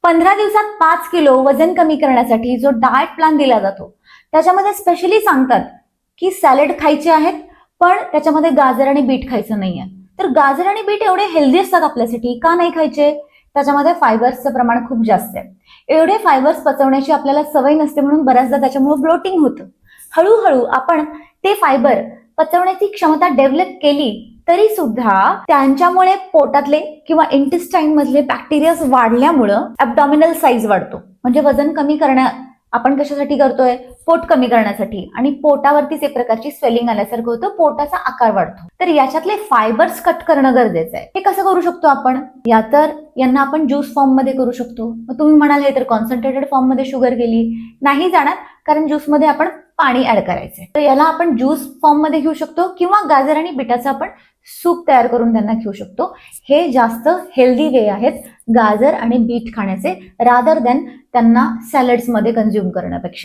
15 दिवसात 5 किलो वजन कमी करण्यासाठी जो डाएट प्लॅन दिला जातो त्याच्यामध्ये स्पेशली सांगतात की सॅलड खायचे आहेत, पण त्याच्यामध्ये गाजर आणि बीट खायचं नाहीये. तर गाजर आणि बीट एवढे हेल्दी असतात आपल्यासाठी, का नाही खायचे? त्याच्यामध्ये फायबर्सचं प्रमाण खूप जास्त आहे. एवढे फायबर्स पचवण्याची आपल्याला सवय नसते, म्हणून बऱ्याचदा त्याच्यामुळे ब्लोटिंग होतं. हळूहळू आपण ते फायबर पचवण्याची क्षमता डेव्हलप केली तरी सुद्धा त्यांच्यामुळे पोटातले किंवा इंटेस्टाईन मधले बॅक्टेरियाज वाढल्यामुळं ॲब्डॉमिनल साईज वाढतो. म्हणजे वजन कमी करण्या आपण कशासाठी करतोय? पोट कमी करण्यासाठी. आणि पोटावरतीच एक प्रकारची स्वेलिंग आल्यासारखं होतं, पोटाचा आकार वाढतो. तर याच्यातले फायबर्स कट करणं गरजेचं आहे. हे कसं करू शकतो आपण? या तर यांना आपण ज्यूस फॉर्म मध्ये करू शकतो. मग तुम्ही म्हणाल हे तर कॉन्सन्ट्रेटेड फॉर्म मध्ये शुगर गेली. नाही जाणार, कारण ज्यूस मध्ये आपण पाणी ऍड करायचंय. तर याला आपण ज्यूस फॉर्म मध्ये घेऊ शकतो किंवा गाजर आणि बिटाचं आपण सूप तयार करून त्यांना घेऊ शकतो. हे जास्त हेल्दी वे आहेत गाजर आणि बीट खाण्याचे, रादर दॅन त्यांना सॅलड्स मध्ये कन्झ्युम करण्यापेक्षा.